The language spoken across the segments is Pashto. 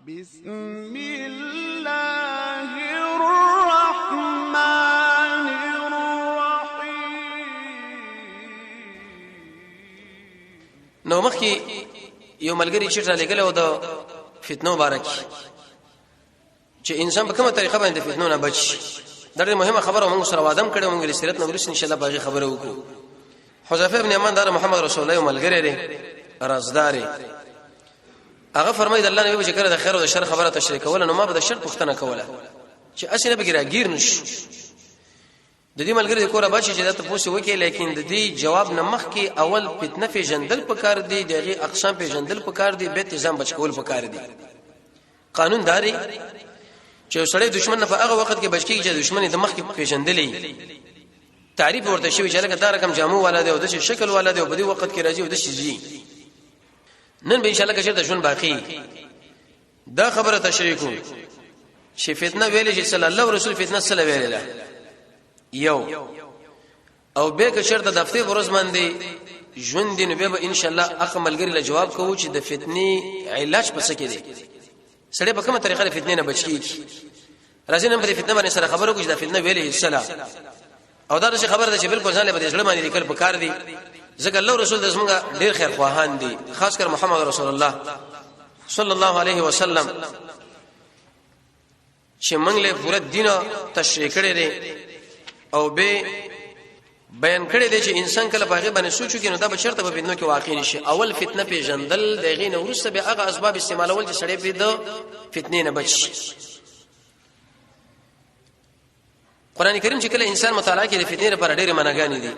بسم الله الرحمن الرحيم. نو مخکې یو ملګری چې را لګل او د فتنو بارک چې انسان په کومه طریقه باندې فتنو نه بچ. دا ډېره مهمه خبره موږ سره وادم کړو. موږ د سیرت نو ورس ان شاء الله باغی خبره وکړو. حذیفه ابن یمان دار محمد رسول الله ملګری دی رازداري. هغه فرمایي الله نبی چې کړه د خیر او د شر خبره تشریح کوله نو ما به د شر پوښتنه کوله چې اسنه به ګیر نش. د دې ملګری کوره بچی چې دا تاسو وکړي لیکن د دې جواب نه مخ کې اول فتنه په جندل پکار دی دغه اقسام په جندل پکار دی به تنظیم بچ کول پکار دی. قانون داري چې سړی دشمن نه په هغه وخت کې بچ کیږي چې دشمن د مخ کې په جندلې تعریف ورته شوی چې لکه دا رقم جامو والا دی او د شکل والا دی او په دې وخت کې راځي او د شي نن به ان شاء الله کې د ژوند باقی دا خبره تشریح کوم چې فتنه ویلې چې صلی الله رسول فتنه صلی الله علیه یو او به که شرط د هفته ورځ باندې ژوند دی نو به ان شاء الله اخملګری له جواب کوو چې د فتنې علاج پس کې دی سړی په کومه طریقه د فتنې نه بچی راځي نن په فتنه باندې سره خبرو کوي د فتنه ویلې صلی او دا څه خبره ده چې بالکل ځان له بده ځړ باندې لیکل پکار دی ځکه الله رسول د زمونږ ډیر خیر خواهان دي خاص کر محمد رسول الله صلی الله علیه وسلم چې موږ له پوره دین تشریح کړی دی او به بیان کړی دی چې انسان کله په هغه باندې سوچو کې نو دا به شرط په فتنو کې واقع نشي. اول فتنه په جندل دغه نه ورسته به هغه اسباب استعمالول چې سړی په د فتنې نه بچي. قران کریم چې کله انسان مطالعه کوي د فتنې لپاره ډېر معناګانې دي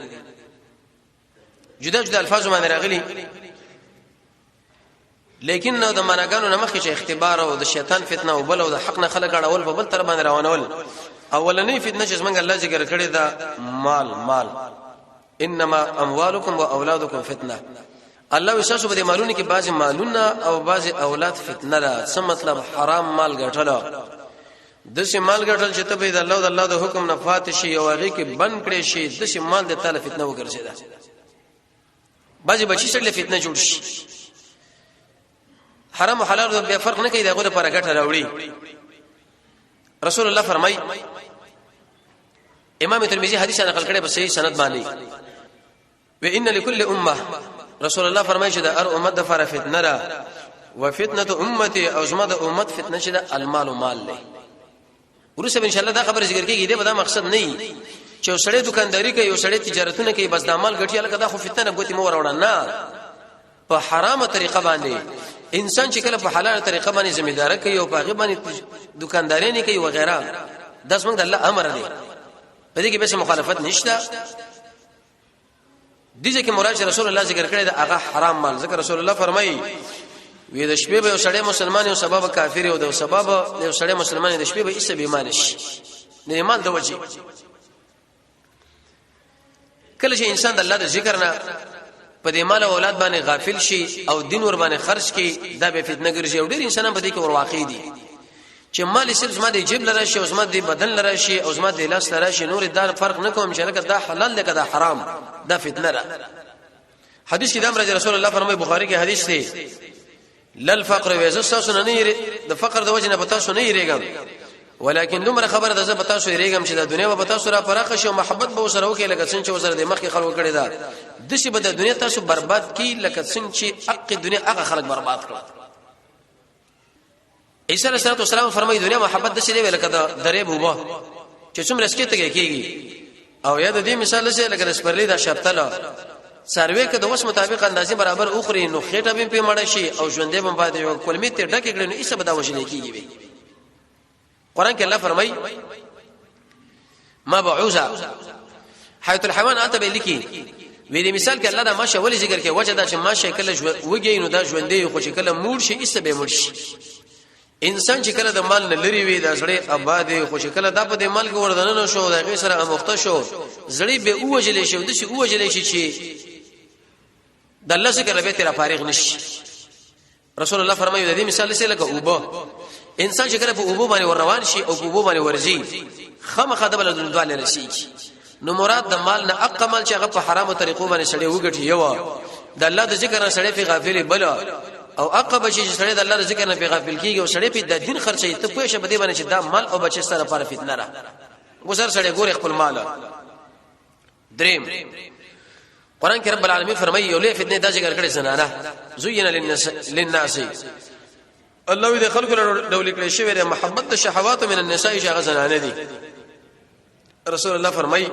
جدا جدا الفاظ باندې راغلي لیکن نو د معناګانو نه مخکې چې اختبار او د شیطان فتنه او بل او د حق نه خلک اړول په بل تر باندې روانول. اولنې فتنه چې څنګه الله ذکر کړی دا مال انما اموالکم واولادکم فتنه. الله وساسو په مالونو کې بعضی مالونه او بعضی اولاد فتنه را څه مطلب حرام مال ګټل د سه مال ګټل چې ته به د الله د حکم نه فات شي او هغه کې بند کړي شي د سه مال د تعالی فتنه وګرځیدا. بعضی بچی سره فتنه جوړ شي حرام او حلال به فرق نه کوي دغه لپاره ګټه راوړي. رسول الله فرمای امام ترمذی حدیث نقل کړي په صحیح سند باندې و ان لكل امه رسول الله فرمایي چې د هر امت د فار فتنه را و فتنه امتي او زما د امت فتنه چې د المال مال له ورسره ان شاء الله دا خبره ذکر کیږي دا مقصد نه چې سړی دکانداری کوي او سړی تجارتونه کوي بس د مال ګټي لکه دا خو فتنه غوتی مور وړه نه. په حرامه طریقه باندې انسان چې کله په حلاله طریقه باندې ذمہدار کوي او په هغه باندې دکانداری نه کوي وغیرہ دا څنګه د الله امر دی په دې کې به مخالفت نشته. دغه کې مراد رسول الله ذکر کړی دا هغه حرام مال ذکر رسول الله فرمایي وی د شپې به سړی مسلمان او سبب کافر او د سبب د سړی مسلمان د شپې به ایسه بیمانه شي د ایمان د وجه. کله چې انسان د الله د ذکر نه په دې مال او اولاد باندې غافل شي او دین ور باندې خرج کړي دا به فتنه ګرځي او ډېر انسانان په دې کې ور واقع دي چې مال صرف زما د جیب لره شي او زما د بدن لره شي او زما د لاس لره شي نور دار فرق نه کوم چې لکه دا حلال لکه دا حرام دا فتنه را. حدیث کې د امر رسول الله فرمایي بخاری کې حدیث دی لل فقر ويزسس نه د فقر د وجه نه پتا سو نه یریګم ولکن دومره خبره ده زه پتا سو یریګم چې د دنیا په پتا سو را پراخه شو محبت به وسره وکي لکه څنګه چې وسره د مخ کې خلک کړي دا د شي به د دنیا تاسو برباد کی لکه څنګه چې حق دنیا هغه خلک برباد کړه. عیسی علیه السلام فرمایي دنیا محبت د شي دی لکه د درې بوبا چې څومره اسکه ته کېږي او یا د دې مثال لشه لکه د سپرلی دا شپتله سروي کې د وس مطابق اندازې برابر اوخري نو خېټه به په مړ شي او ژوندې به باندې یو کلمې ته ډکه کړي نو ایسه به دا وشل کېږي. قران کې الله فرمایي ما بعوزا حیات الحيوان اته به لیکي وی دې مثال کې الله دا ماشه ولې ذکر کې وجه دا چې ماشه کله وږي نو دا ژوندې خو چې کله مور شي ایسه به مړ شي. انسان چې کله د مال نه لري وي دا زړه آباد خو چې کله دا په دې مال کې وردانه شو دا غي سره امخته شو زړی به اوجلې شو د شي اوجلې شي چې د الله څخه به تر فارغ نشي. رسول الله فرمایي د دې مثال څه لکه اوبه انسان چې کله په اوبو باندې ور روان شي او په اوبو باندې ورځي خامخا د بل دواله رسي نو مراد د مال نه اقمل چې هغه په حرامو طریقو باندې سړی وګټي یو د الله د ذکر نه سړی په غافل بل او عقب چې سړی د الله ذکر نه په غافل کیږي او سړی په د دین خرچي ته پوه شه بده باندې چې دا مال او بچی سره لپاره فتنه را وسر سړی ګور خپل مال دریم قران کې رب العالمین فرمایي یو له فتنه دا ذکر کړی زنانه زوینا للناس الله دې خلق له ډول کړی شوی د محبت د شهوات من النساء چې غزنانه دي رسول الله فرمایي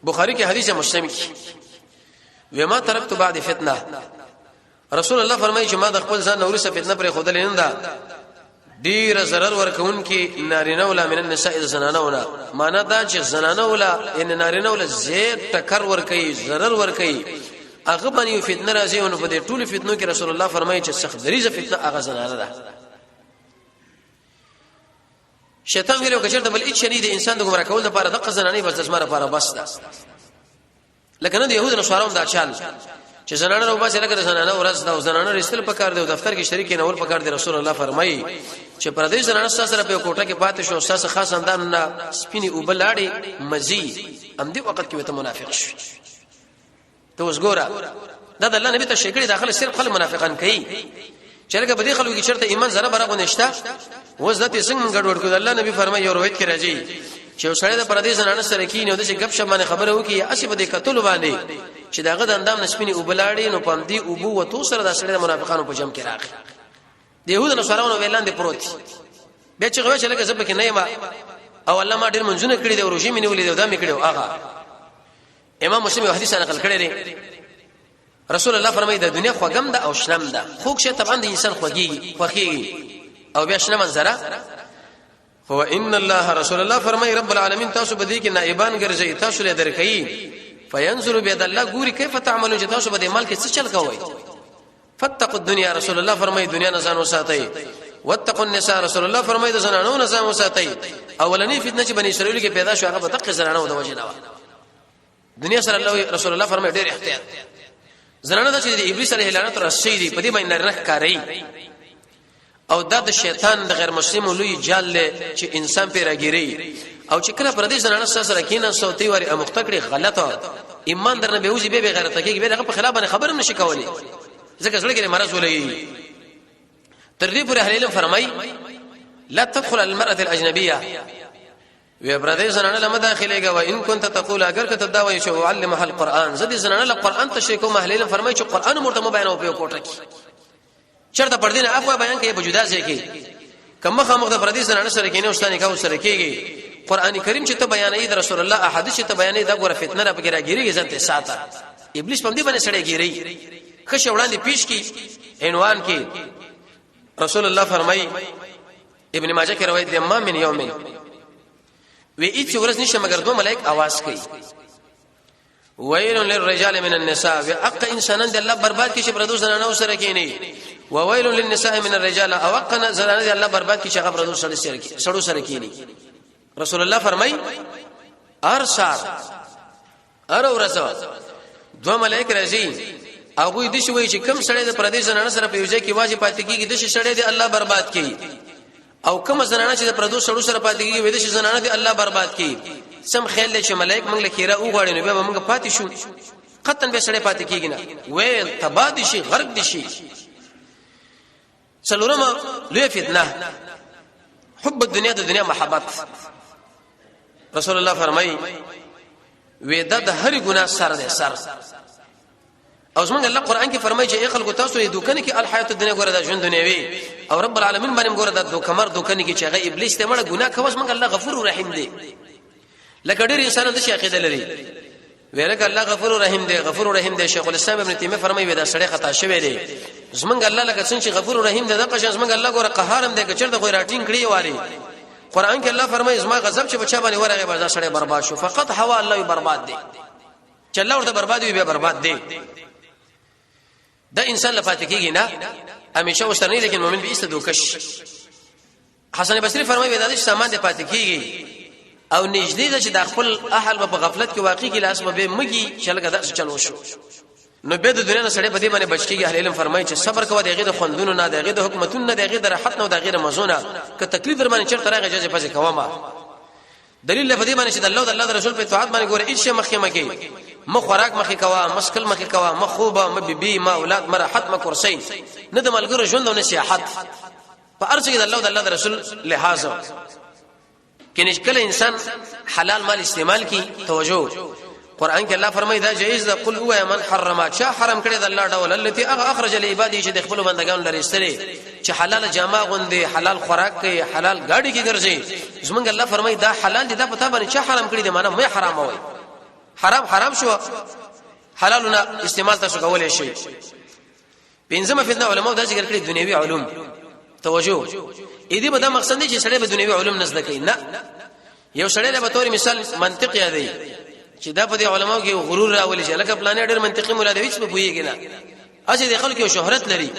بخاری کې حدیث مسلم کې وما ترکت بعد فتنه رسول الله فرمایي چې ما د خپل ځان نورسه فتنه پر خودل نه ده ډیر zarar ورکون کې نارینه ولا من النساء زنانونه معنا دا چې زنانه ولا ان نارینه ولا زید ټکر ور کوي zarar ور کوي هغه باندې فتنه راځي او په دې ټول فتنو کې رسول الله فرمایي چې سخت دریزه فتنه هغه زنانه ده شیطان ویلو کچرته بل هیڅ شری د انسان د ګمرا کول لپاره د قزنانی بس د اسمره لپاره بس ده لکه نه د يهود نصاراو دا چال چې زنانه او باسه لکه د زنانه ورځ دا زنانه رسل پکار دی او دفتر کې شریک نه ول پکار دی رسول الله فرمایي چې پردیس زنانه سره په کوټه کې پاتې شو ساس خاص اندام نه سپینی او بلاړي مزي ام دې وخت کې ته منافق شو ته اوس ګوره دا د الله نبی ته شکړې داخله صرف خل منافقان کوي چې لکه بده خلکو کې چرته ایمان زره برابر نشته وزت څنګه ګډوډ کړ الله نبی فرمایي یو روایت کې راځي چې سړی د پردیس زنانه سره کې نه د غب شپ باندې خبره وکي اسی بده کتل باندې چې داغه د اندام نسبینی او بلاړي نو پم دی او بو وتو سره د سړی د منافقانو په جمع کې راغی د يهود نو سره ویلان دي پروت به چې غوښه لکه زب کې نه ما او الله ما ډیر منځونه کړی دی او روشي مینه ولې دا مې کړو هغه امام مسلم یو حدیث نقل کړی دی رسول الله فرمایي د دنیا خوګم ده او شنم ده خوږ شه طبعا د انسان خوږي او بیا شنه منظره هو ان الله رسول الله فرمایي رب العالمین تاسو بدی کې نائبان ګرځي تاسو له درکې فینظر بيد الله ګوري کیف تعملون چې تاسو به مال کې څه چل کوي فتقوا الدنيا رسول الله فرمایي دنیا نه ځان وساتئ واتقوا النساء رسول الله فرمایي د زنانو نه ځان وساتئ اولنی فتنه چې بنی اسرائیل کې پیدا شو هغه په تق زنانو د وجه نه دنیا سره الله رسول الله فرمایي ډېر احتیاط زنانه د ابلیس علیه لعنت رسېدي په دې باندې نه کاری او د شیطان د غیر مسلمو لوی جال له چې انسان په راګيري او چې کله پردیس زنانه سره کینن صوتي وری مختکړي غلطه ایمان درنه به وځي به غیرت کې به هغه په خلاف باندې خبر نشي کولی ځکه سره کې مرز ولې تر دې پر اهل علم فرمای لا تدخل المرأة الاجنبيه و پردیس زنانه لمه داخليږي و ان كنت تقول اگر کته دا وایي چې علمها القرآن زدي زنانه له قرآن تشریکو اهل علم فرمای چې قرآن مرتمه بیانو په کوټه کې چرته پردینه افوا بیان کوي بجودا ځای کې کمه خامخ د پردیس زنانه سره کې نه واستانه کا سره کېږي قران کریم چې ته بیانې د رسول الله احادیث چې ته بیانې دا ګوره فتنه را بګیرا ګیری ځنته ساته ابلیس په دې باندې سړی ګیری خشه وړاندې پیش کی عنوان کې رسول الله فرمایي ابن ماجه کې روایت دی ما من یوم وی هیڅ ورځ نشه مگر دوه ملائک आवाज کوي ویل للرجال من النساء واق انسانان د الله برباد کی چې پردوس زنانه سره کینی وویل للنساء من الرجال اوقنا زنانه د الله برباد کی چې هغه پردوس سره سره کینی رسول الله فرمای ارسال ورسو دو ملائک راځي هغه دې شوی چې کم سړی د پردیس زنانه سره په یوځای کې واجب پاتې کیږي د سړی د الله برباد کی او کوم زنانه چې د پردوس سره پاتې کیږي وې د زنانه د الله برباد کی سم خیال چې ملائک موږ له کیره وغواړي نو به موږ پاتې شو قطن به سړی پاتې کیږي نه وې تباد شي غرق دي شي څلورم لوی فتنه حب الدنيا د دنیا محبت رسول الله فرمایي وېدا د هر ګناه سر ده سر او څنګه الله قران کې فرمایي چې خلکو تاسو یې دوکنه کې الحیات الدنیا ګوره د ژوند دنیوي او رب العالمین باندې ګوره د دوکمر دوکنه کې چې هغه ابلیس ته مړه ګناه کوي څنګه الله غفور رحیم دی لکه ډېر انسان د شي عقیده لري ورګه الله غفور رحیم دی غفور رحیم دی شیخ الاسلام ابن تیمیه فرمایي ودا سړی خطا شوی دی زمنګ الله لکه څنګه غفور رحیم دی دغه شان زمنګ الله ګوره قهارم دی چې چرته خو راټینګ کړی واري قران کې الله فرمایي زما غضب چې بچا باندې ورغه بردا سړی برباد شو فقط هوا الله برباد دی چې الله ورته برباد وي به برباد دی دا انسان لفات کیږي نه همیشه وسترنی لیکن مؤمن به استدوکش حسن بصری فرمایي دا چې سامان دې پات کیږي او نږدې ده چې د خپل اهل په غفلت کې واقع کې لاس به مګي چې لګا درس چلو شو نو به د دنیا نه سړی په دې باندې بچکیږي اهل علم فرمایي چې صبر کوه دغه د خوندونو نه دغه د حکومتونو نه دغه د راحت نه دغه مزونه که تکلیف در باندې چرته راغی جزې پځه کوما دلیل په دې باندې چې د الله او د الله رسول په اطاعت باندې ګوره هیڅ مخکمه کې مخ خوراک مخې کوا مسکل مخې کوا مخوبه مبيبي ما اولاد مرحت ما کرسي نه د ملګرو ژوند او نصيحت په ارزه کې د الله او د الله رسول لحاظ کله کله انسان حلال مال استعمال کی توجه قران کې الله فرمایي دا جایز ده قل هو من حرم شا حرم کړی د الله ډول التي اخرج لعباده چې د خپل بندگانو لري استری چې حلال جامه غوندي حلال خوراک کوي حلال گاډي کې ګرځي زمونږ الله فرمایي دا حلال دي دا پتا باندې چې حرام کړی دي معنا مې حرام وای حرام شو حلالونه استعمال تاسو کولای شي پنځمه فتنه علماء دا ذکر کړی دنیوي علوم توجه اې دې به دا مقصد نه چې سړی به دنیوي علوم نزد کوي نه یو سړی به تور مثال منطق یادي چې دا په دې علماو کې غرور راولي چې لکه پلان ډېر منطقي مولا دی هیڅ به پويږي نه اځي د خلکو شهرت لري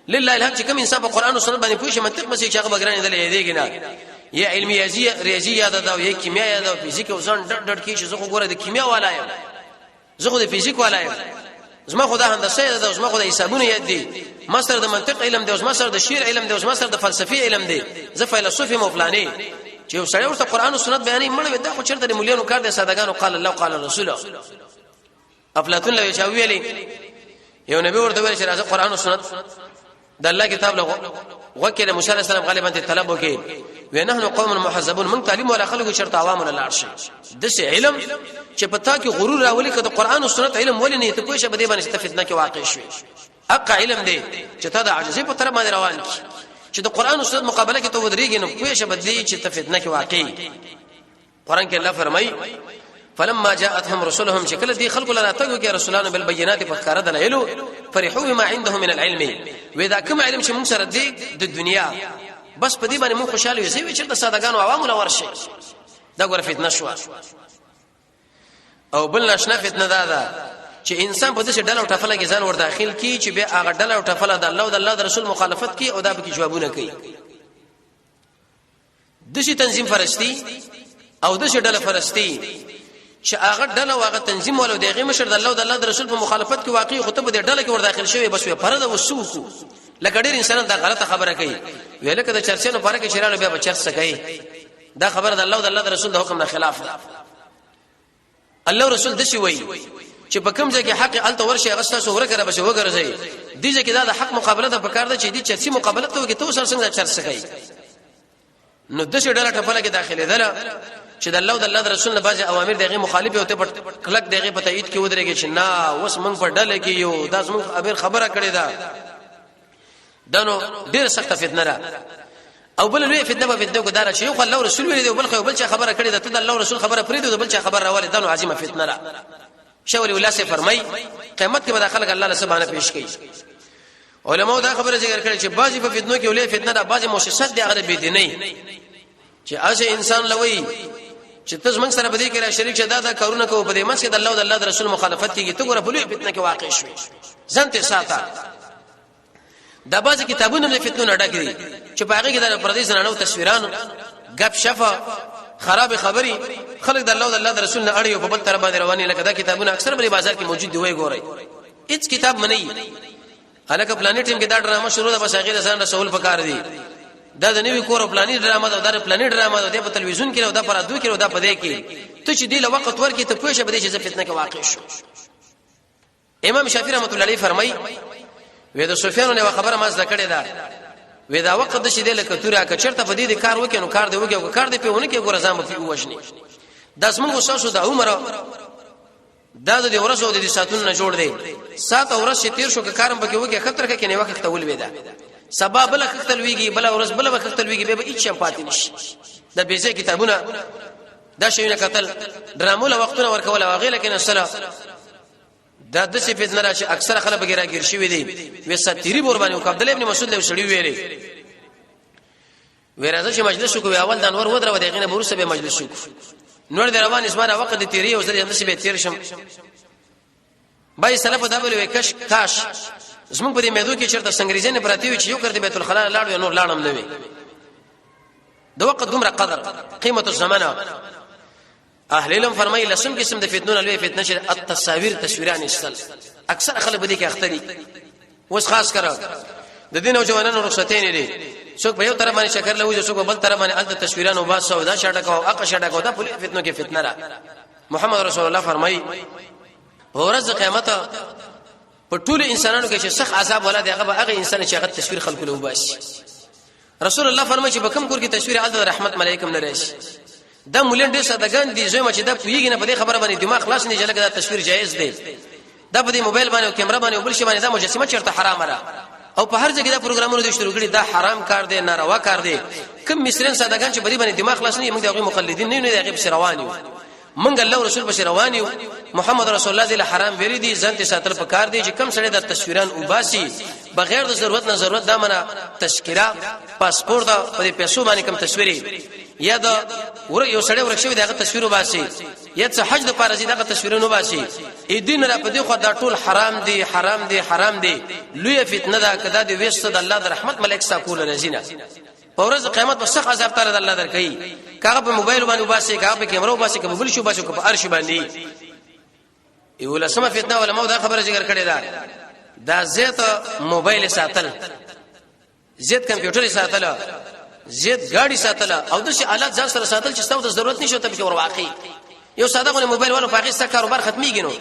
لله الحق چې کوم انسان په قران او سنت باندې پوښي منطق مې چې هغه بګران دي یادېږي نه یا علمي ریاضي یاد ده او یا کیمیا یاد ده فزیک او ځان ډډ کې چې زه خو ګوره د کیمیا والا یم زه خو د فزیک والا یم زما خو د هندسه ده زما خو د حسابونه یاد دي ماستر د منطق علم دی او ماستر د شعر علم دی او ماستر د فلسفي علم دی زه فلسفي مو فلاني چې یو سړی ورته قران او سنت بیانې مړ دا خو چرته د مليانو کار دي سادهګانو قال الله قال رسول افلاطون له چاویلي یو نبی ورته ویل چې راځه قران او سنت د الله کتاب له وکیل موسی عليه السلام غالبا ته طلب وکي ونحن قوم محذبون من تعلیم ولا خلق شرط عوام ولا عرش د علم چې پتا کې غرور راولي کده قران او سنت علم ولې نه ته کوښه بده باندې استفدنا کې واقع شي حق علم دی چې تا د عجزي په طرف باندې روان کی چې د قران او سنت مقابله کې ته ودرېږي نو کوښه بده چې استفدنا کې واقع قران کې الله فرمایي فلما جاءتهم رسلهم شكل دي خلق لنا تقوا يا رسولنا بالبينات فكر دلائل فرحوا بما عندهم من العلم واذا كما علم چې موږ سره دي د دنیا بس په دې باندې موږ خوشاله یو چې د سادهګانو عوامو لور شي دا ګور فتنه شو او بل نشنه فتنه ده چې انسان په دې ډله او ټفله کې ځان ور داخل کی چې به هغه ډله او ټفله د الله او د الله رسول مخالفت کی او دا به کې جوابونه کوي د شي تنظیم فرستی او د شي ډله فرستی چې هغه ډله واغه تنظیم ولو دغه مشر د الله او د الله رسول په مخالفت کې واقعي خطبه د ډله کې ور داخل شوی بس په فرض او سوکو لکه ډیر انسانان دا غلطه خبره کوي ویل کده چرچنو پاره کې شرانو بیا بچر سکي دا خبره د الله او د الله رسول د حکم نه خلاف ده الله رسول د شي وای چې په کوم ځای کې حق الته ورشي غستا سو ورکره بشه وګرځي دي چې دا د حق مقابله د پکار ده چې دي چرچی مقابله ته کې تو سر څنګه چر سکي نو د شي ډله ټفله کې داخله ده چې د الله او د الله رسول نه باز اوامر دغه مخالفه او ته په کلک دغه په تایید کې ودرېږي چې نه اوس موږ په ډله کې یو دا موږ ابر خبره کړې ده دنو ډېر سخت فتنه را او بل لوی فتنه په فتنه کو دار چې یو الله رسول ویل دی بل خو بل څه خبره کړې ده ته د الله رسول خبره پرې دی بل څه خبره راولې دنو عظیمه فتنه را شاول الله سے فرمای قیامت کې به خلک الله سبحانه پیش کوي علماء دا خبره ذکر کړي چې بعضی په فتنو کې ولې فتنه ده بعضی مؤسسات دي هغه بيدیني چې اشه انسان لوي چې تاسو موږ سره بده کې را شریک شدا دا کارونه کوو په دې منځ کې د الله او د الله رسول مخالفت کیږي ته ګوره په لوی فتنه کې واقع شوي ځنته ساته دا بعضی کتابونه د فتنو نه ډکې چې په هغه کې د پردیس نه تصویرانو غب شفا خراب خبري خلک د الله او د الله رسول نه اړیو په بل طرف باندې رواني لکه دا کتابونه اکثر په بازار کې موجود دی وای ګورئ هیڅ کتاب منئ الکه پلانټ ټیم کې دا ډرامه شروع ده بس هغه ځان رسول پکار دی دا د نوې کور پلانې ډرامه ده دا پلانې ډرامه ده په تلویزیون کې او دا پر ادو کې او دا پدې کې ته چې دی له وخت ورکې ته پوښه بده چې فتنه کې واقع شو امام شافعي رحمت الله علیه فرمای وې د سفیان له خبره ما ذکر ده وې دا وخت د شې د لکه تورا ک چرته په دې کار وکړو کار دی وکړو کار دی په ونه کې ګور ځم په وښني د اسمن وساسو د عمر دا د ورسو د ساتون نه جوړ دی سات اورس تیر شو ک کارم بګه وکړه خطر کې نه وخت ول وېدا سبب بل خختلويږي بل ورځ بل خختلويږي به هیڅ پاتې نشي د بیزه کتابونه دا شیونه قتل ډرامو له وختونه ورکول واغې لکه الصلاه دا د څه فتنه راشي اکثر خلک بغیر غیر شي وي دي وساتيري بور باندې عبد الله ابن مسعود له شړی ویلي ورته چې مجلس کو اول د انور ودره ودغه نه مرسه به مجلس شو نور د روان اسمانه وخت د تیری او زری اندسه به تیر شم بای سلف دا بل وکش کاش زمون په دې مېدو کې چرته سنگریزنه پراتی وي چې یو کړ دې بیت الخلا لاړو نور لاړم نه وي د وخت دومره قدر قیمت الزمانه اهل علم فرمایي لسم قسم د فتنون لوی فتنه چې التصاویر تصویران استل اکثر خلک بده کې اختري وس خاص کړه د دین او جوانانو رخصتین دي څوک په یو طرف باندې شکر لوي څوک بل طرف باندې الته تصویران او باس سودا شاټه کو اق شاټه کو دا فتنو کې فتنه را محمد رسول الله فرمایي ورځ قیامت په ټول انسانانو کې چې سخت عذاب ولا دی هغه انسان چې هغه تصویر خلق له وباسي رسول الله فرمایي چې بکم کور کې تصویر الله رحمت ملائکه نه راشي دا مولین ډېر سادهګان دي زوی مچ دا پویږي نه په دې خبره باندې دماغ خلاص نه جلګه دا تصویر جایز دی دا په دې موبایل باندې او کیمرا باندې او بل شي باندې دا مجسمه چیرته حرام را او په هر ځای کې دا پروګرامونه دي شروع کړي دا حرام کار دی ناروا کار دی کوم مصرین سادهګان چې بری باندې دماغ خلاص نه موږ دغه مقلدین نه نه دغه بشروانیو منګ الله رسول بشروانیو محمد رسول الله دې حرام ویلي دي ځان ته ساتل په کار دی چې کم سړی د تصویران وباسي بغیر د ضرورت دا منه تشکیره پاسپورت په پیسو باندې کم تصویري یا دا یو سړی ورښوي دغه تصویر وباسي یا څه حج د پاره دغه تصویرونه وباسي ا دین را په دې خو دا ټول حرام دي لوی فتنه ده کدا دی وست د الله د رحمت ملائک ساکول رزینه پورز قیامت په سخت عذاب تعالی د الله درکې کاغه په موبایل باندې وباسي کاغه په کیمرا وباسي کبه بل شو باسي په ارش باندې یو لسمه فتنه علماء دا خبره ذکر کړي دا زیت موبایل ساتل زیت کمپیوټر ساتل زیت گاڑی ساتل او د شي آلات ځان سره ساتل چې ستاسو د ضرورت نشو ته به ور واقعي یو ساده غو موبایل ولو فقې څه کاروبار ختميږي نو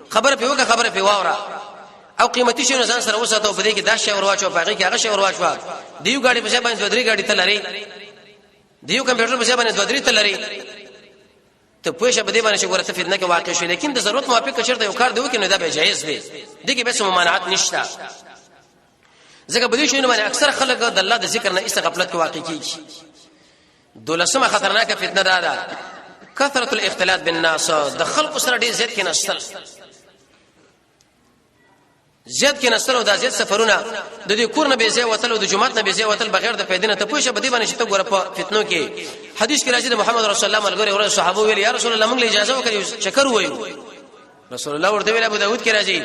خبره په وګه خبره په واوره او قیمتي شي ځان سره وساتو په دې کې 10 شی ورواچو فقې کې هغه شی ورواچو دیو گاڑی په ځای باندې دوه درې گاڑی تلري دیو کمپیوټر په ځای باندې دوه درې تلري ته پوښه په دې باندې چې ورته فتنه کې واقع شي لیکن د ضرورت موافق کچرته یو کار دی وکړي دا به جایز دی دغه به څه ممانعت نشته ځکه په دې شنو باندې اکثر خلک د الله د ذکر نه استغفلت کې واقع کیږي دولسمه خطرناکه فتنه ده کثرت الاختلاط بالناس د خلق سره ډیر زیات کې نشتل زیات کې نشتل او د زیات سفرونه د دې کور نه به زی وتل او د جمعات نه به زی وتل بغیر د پیدنه ته پوښه بدی باندې چې ته ګوره په فتنو کې حدیث کې راځي د محمد رسول الله ملګری او صحابه ویل یا رسول الله موږ له اجازه وکړو شکر وایو رسول الله ورته ویل ابو داود کې راځي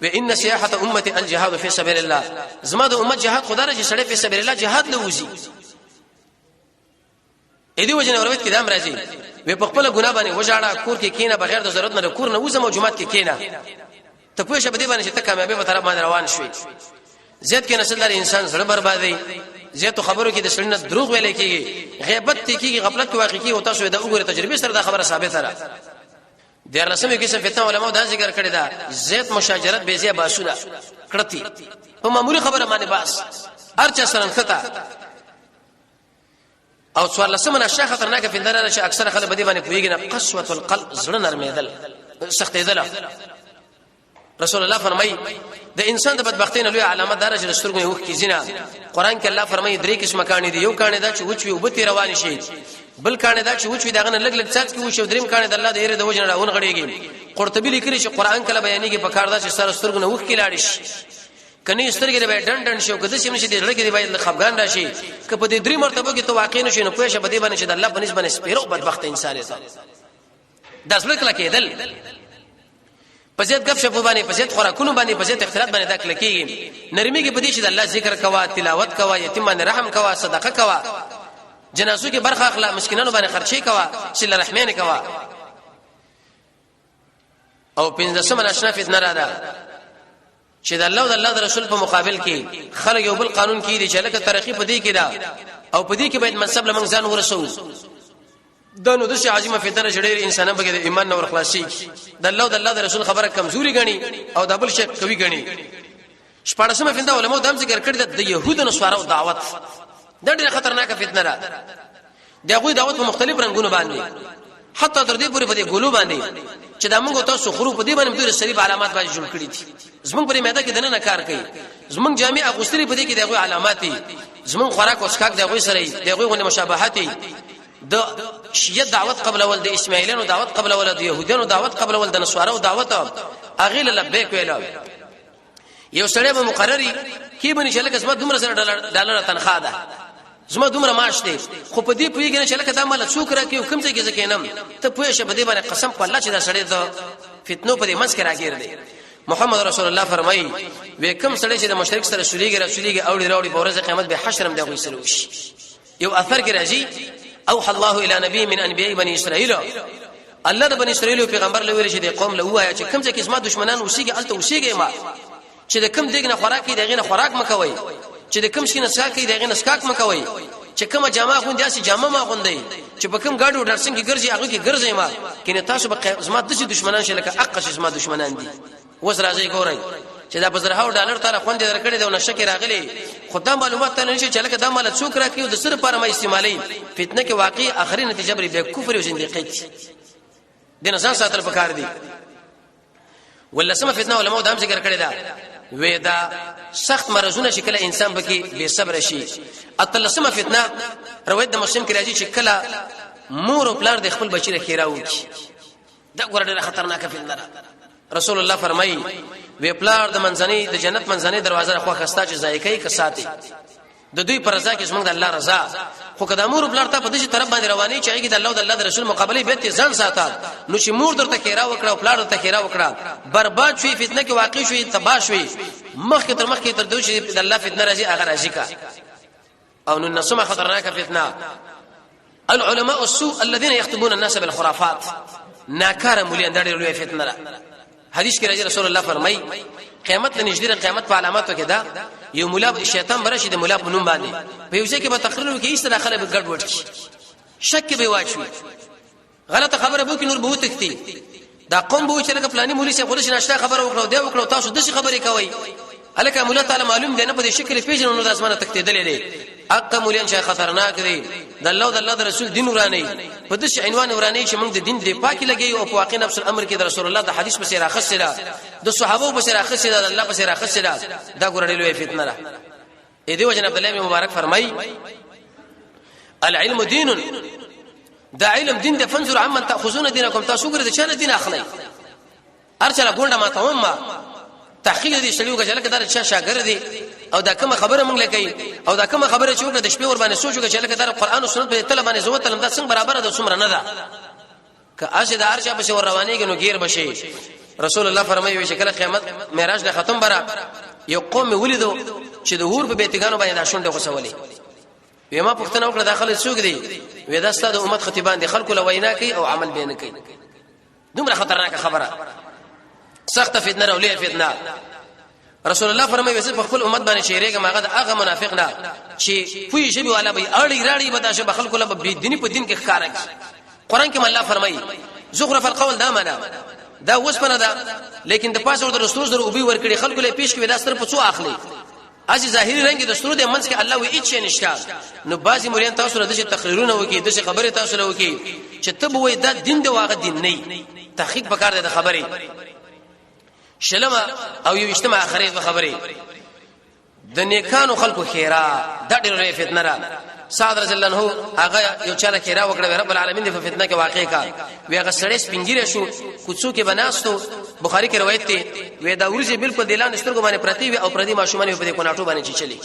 وان سیاحه امتي الجهاد في سبيل الله زما د امت جهاد خدای رجه سړی په سبیل الله جهاد لوزي اې دی وجنه وروت کې دام راځي و په خپل ګناه باندې وژاړه کور کې کینه بغیر د ضرورت نه کور نه وزم او جمعات کې کینه ته پوښه بده باندې چې ته کامیابی په طرف باندې روان شوي زیات کې نسل لري انسان زړه بربادي زیات خبرو کې د سړنه دروغ ویل کېږي غیبت کېږي غفلت کې واقع کېږي او تاسو د وګوره تجربه سره دا خبره ثابته ده د رسمي کې څه فتنه علماء دا ذکر کړی دا زیات مشاجرت به زیات باسوله کړتی په معمولی خبره باندې باس ارچا سره خطا او سوال لسمنه شیخ خطرناک فتنه ده چې اکثر خلک بده باندې پویږي نه قسوه القلب زړه نرمېدل سختېدل رسول الله فرمایي د انسان د بدبختۍ نه لوی علامه دار چې سترګې وښ کی زینا قران کې الله فرمایي درې قسمه کانی دي یو کانی دا چې وچوي وبتی روان شي بل کانی دا چې وچوي داغه لګ لګ څاڅ کې وشو دریم کانی د الله د یره د وجنه راون غړيږي قرطبي لیکي چې قران کله بیانېږي په کار دا چې سره سترګې نه وښ کی لاړ شي کني سترګې به ډن شو کده چې نشي د لړ کې دی باید خفغان راشي که په دې درې مرتبه کې تو واقع نشي نو پېښه بده باندې چې د الله په نسبت سپیرو بدبخت انسان دی د اصل کله کېدل پزید غف شپ باندې پزید خوراکونو باندې پزید اختلاط باندې داخل کیږي نرمي کې پدې چې د الله ذکر کوا تلاوت کوا یتیم باندې رحم کوا صدقه کوا جنازو کې برخه اخلا مسکینانو باندې خرچي کوا صله رحمین کوا او پنځه ناشنا فتنه را ده چې د الله او د الله رسول په مقابل کې خلک یو بل قانون کې دي چې لکه ترقی پدې کې ده او پدې کې باید منصب لمن ځان ورسو دا نو د شي عظیمه فتنه شړې انسانان بګه د ایمان نور خلاصي د الله او د الله رسول خبره کمزوري غني او د بل شي قوي غني شپارسمه فتنه علماء دام ذکر کړی د يهودو نصارو دعوت دا ډېر خطرناک فتنه ده دغه دعوت په مختلف رنگونو باندې حتی تر دې پورې په دې ګولو باندې چې د موږ تاسو خروج په دې باندې ډېر صلیب علامات باندې جوړ کړی دي زمونږ په میده کې دنه کار کوي زمونږ جامع اغوستري په دې کې دغه علامات دي زمونږ خوراک او اسکاک دغه سره دغه غو مشابهت دي د شیعه دعوت قبل ول د اسماعیلانو دعوت قبل ول د يهودانو دعوت قبل ول د نصارو دعوت اغیل لبیک ویلا یو سړی به مقرري کی بنی شلک اسمه دومره سره ډالر تنخواه ده زما دومره معاش دی خو په دې پویګنه چې لکه دا مال څوک راکې کوم ځای کې ځکینم ته پوهې شه په دې باندې قسم په الله چې دا سړی د فتنو په دې منځ کې راګیر دی محمد رسول الله فرمایي وې کوم سړی چې د مشرک سره شریګي اوړي راوړي په ورځ قیامت به حشرم دغه سلوش یو اثر کې راځي اوحى الله الى نبي من انبياء بني اسرائيل الله د بني اسرائيل پیغمبر لوي چې د قوم له وایا چې کوم ځای کې اسما دشمنان وسیږي الته وسیږي ما چې د کوم دغه خوراک دغه خوراک مکوي چې د کوم شي نسکا کوي دغه نسکاک مکوي چې کومه جامه خوندې اسی جامه ما خوندې چې چې په کوم گاډو درسنګ کې ګرځي هغه کې ګرځي ما کینه تاسو به زما د دشمنان شي لکه اقش زما دشمنان دي وس راځي ګورئ چې دا بزرهاو ډالر تعالی خوند درکړي دی او نشه کې راغلي خدای معلومات ته نشي چې لکه دا مال څوک راکې او د سر پر ما استعمالي فتنه کې واقعي اخري نتیجه بری به کفر او زندقیت دین اساس ساتل پکار دي ولا سم فتنه علماء دام ذکر کړی دا وېدا سخت مرزونه شکل انسان بکی بے صبر شي اتلسمه فتنه روایت د مسلم کې راځي چې کله مور او پلار د خپل بچی راخیراو دا ګوره خطرناک فتنه رسول الله فرمایي وی پلار د منځنۍ د جنت منځنۍ دروازه خو خستا چې ذایقې کساتي د دوی پر رضا کې څنګه د الله رضا خو کله مور پلار ته په دې طرف باندې رواني چې د الله او د الله د رسول مقابله به ته ځان ساته نو چې مور درته کېرا وکړه او پلار درته کېرا وکړه برباد شي فتنه کې واقع شي تباہ شي مخکې تر دوی چې د الله فتنه راځي هغه راځي کا او نو نسمه خطرناک فتنه العلماء السوء الذين يخطبون الناس بالخرافات ناکاره مولین دا ډېر فتنه ده حدیث کې راځي رسول الله فرمایي قیامت نږدې قیامت په علاماتو کې دا یو مولا شیطان برشي د مولا په نوم باندې په یو ځای کې به تقریر وکړي ایست داخله به ګډ وډ شک به واچوي غلطه خبره به کې نور به وتکتي دا قوم به چې لکه فلاني مولوی سي خودش ناشته خبره وکړو دی وکړو تاسو د څه خبرې کوي الکه مولا تعالی معلوم دی نه په شکل پیژنو نو د اسمانه تکتیدلې دي اقا مولین شي خطرناک دي د الله او د الله د رسول دین ورانی په دې عنوان ورانی چې موږ د دین دی پاکي لګي او په واقع نفس الامر کې د رسول الله د حدیث په سره خاصه د صحابه په سره خاصه د الله په سره خاصه دا ګورړلې فتنه ده اې دی وجه عبد الله بن مبارک فرمای العلم دين دا علم دین د فنزر عمن تاخذون دینکم تاسو ګره د چانه دین اخلي ارچله ګونډه ما ته ما تحقیق دي شلیو کې لکه دا چا شاګرد دي او دا کوم خبره مونږ لکې او دا کوم خبره چې وګړه د شپې ور باندې سوچو چې لکه دا قرآن او سنت په طلبانه زوت تلم دا څنګه برابر ده څومره نه ده که اشه دا ارچا په ور رواني کې نو غیر بشي رسول الله فرمایي چې کله قیامت معراج نه ختم برا یو قوم ولیدو چې د هور په بیتګانو باندې دا شونډه غوسولې ویما پښتنه وکړه داخله څوک دی وې دا ستاسو امت خطیبان دي خلکو لوینا کوي او عمل به نه کوي دومره خطرناک خبره سخت فتنه او لوی فتنه رسول الله فرمایي چې په خپل امت باندې شیرېګه ماغه د هغه منافق نه چې پوي شي والا به اړي راړي بداشه به خلکو له به دیني په دین کې ښکارا کی قران کې الله فرمایي زخرف القول دا معنا دا وسپنه ده لیکن د پاسو د رسول سره او به ور کړي خلکو له پیش کې ودا ستر په څو اخلي اځي ظاهري رنګ د سترو د منځ کې الله وی اچ نشکار نو بازي مولین تاسو له دې تقریرونه وکي د خبره تاسو له وکي چې تب وې دا دین د واغ دین نه تحقیق وکړه د خبره شلمه او یو اجتماع اخري په خبره د نیکانو خلکو خیره د ډېرې فتنه را سعد رضی الله عنه هغه یو چاله خیره وکړه رب العالمین د فتنه کې واقع کا وی هغه سړی سپینګیره شو کوڅو کې بناستو بخاری کې روایت دی وی دا ورځي بالکل دلان سترګو باندې پرتی وي او پردي ماشومان په دې کوناټو باندې چلی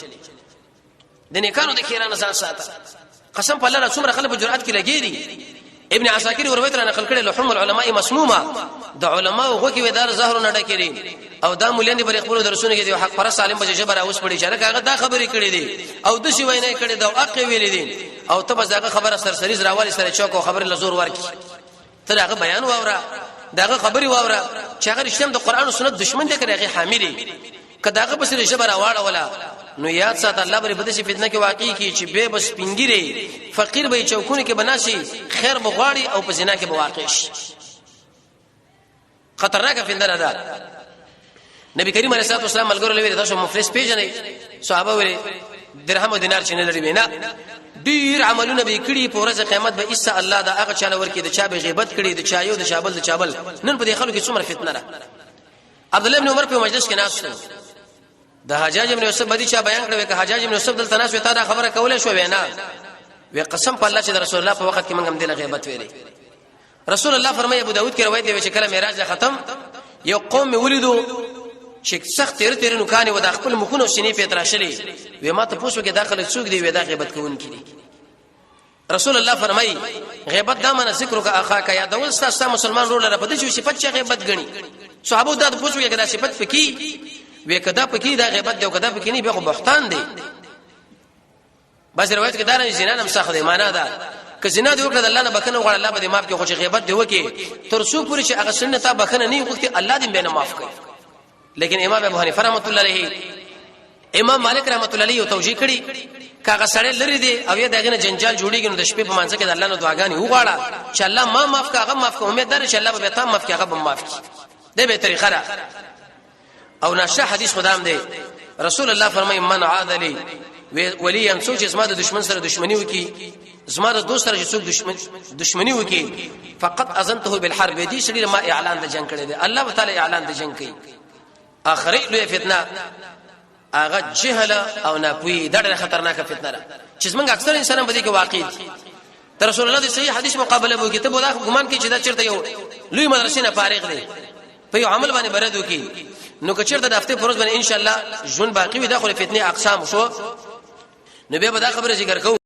د نیکانو د خیره نه ځان ساته قسم په الله رسول خلک په جرأت کې لګیږي ابن عساکر روایت را نقل کړي لحوم العلماء مسمومه د علماء غو کې ودار زهر نه ډکېږي او دا مولین پر خپل درسونه کې دی حق پر سالم بچي جبر اوس پړي چې هغه دا خبرې کړې دي او د شی وینې کړې دا حق ویلې دي او ته بس دا خبره سرسریز راوالي سره چوک او خبره لزور ورکی ته هغه بیان واوره داغه خبري واوره چې هغه رښتیا د قران او سنت دشمن دي کړي هغه حاملي کداغه بس جبر واړه ولا نو یاد سات الله بری بدشي فتنه کې واقع کی چې به بس پنګيري فقیر به چوکونه کې بناسي خیر بغواړي او په زنا کې بواقع شي خطرناک فتنه ده نبی کریم علیه الصلاه والسلام ملګرو لوي تاسو مفلس پیژنې صحابه وری درهم او دینار چې نه لري بنا ډیر عملونه به کړي په ورځ قیامت به ایسا الله دا هغه چاله ورکی د چا به غیبت کړي د چایو د چابل د چابل نن په دې خلکو کې څومره فتنه ده عبد الله بن عمر په مجلس کې ناست د حجاج ابن یوسف بدی چا بیان کړو چې حجاج ابن یوسف دلته ناس وتا دا خبره کوله شو وینا وی قسم په الله چې رسول الله په وخت کې موږ هم دله غیبت ویلي رسول الله فرمایي ابو داود کې روایت دی چې کله معراج ختم یو قوم ولیدو چې سخت تیر نو کاني و د خپل مخونو سینې په تراشلې وی ما ته پوښتنه کې داخله څوک دی وی دا غیبت کوونکی دی رسول الله فرمایي غیبت دا معنی ذکر کا اخا کا یا دول ستا مسلمان رول را پدې چې صفت چې غیبت غني صحابه دا پوښتنه کې دا صفت پکې وی کدا پکې دا غیبت دی او کدا پکې نه به خو بهتان دی بس روایت کې دا نه زنا نم سخت دی معنا دا که زنا دی وکړه الله نه بکنه غواړي الله به معاف کوي خو چې غیبت دی وکي تر څو پوری چې هغه سنت تا بکنه نه وکړي الله دې به نه معاف کوي لیکن امام ابو حنیفه رحمۃ اللہ علیہ امام مالک رحمۃ اللہ علیہ توجیه کړي کاغه سړی لري دی او یا دغه جنجال جوړیږي نو د شپې په مانځ کې د الله نو دعاګانې وغواړه چې الله ما معاف کاغه معاف کوم امید در چې الله به تا معاف کاغه به معاف کی دې به طریقه را او نشه حدیث خدام دی رسول الله فرمایي من عاد لي ولي ان سوچ زما د دشمن سره دشمنی وکي زما د دوست سره چې څوک دشمنی وکي فقط اذنته بالحرب دې شړي ما اعلان د جنگ کړی دی الله تعالی اعلان د جنگ کوي اخري لوی فتنه هغه جهل او ناپوهي ډېره خطرناکه فتنه ده چې موږ اکثر انسانان په دې کې واقع دي تر رسول الله د صحیح حدیث مقابله وو کې ته بودا ګمان کې چې دا چیرته یو لوی مدرسې نه فارغ دی په یو عمل باندې برد وکي نو که چیرته د هفته پروز باندې ان شاء الله ژوند باقی وي داخله فتنه اقسام شو نو به دا خبره ذکر کو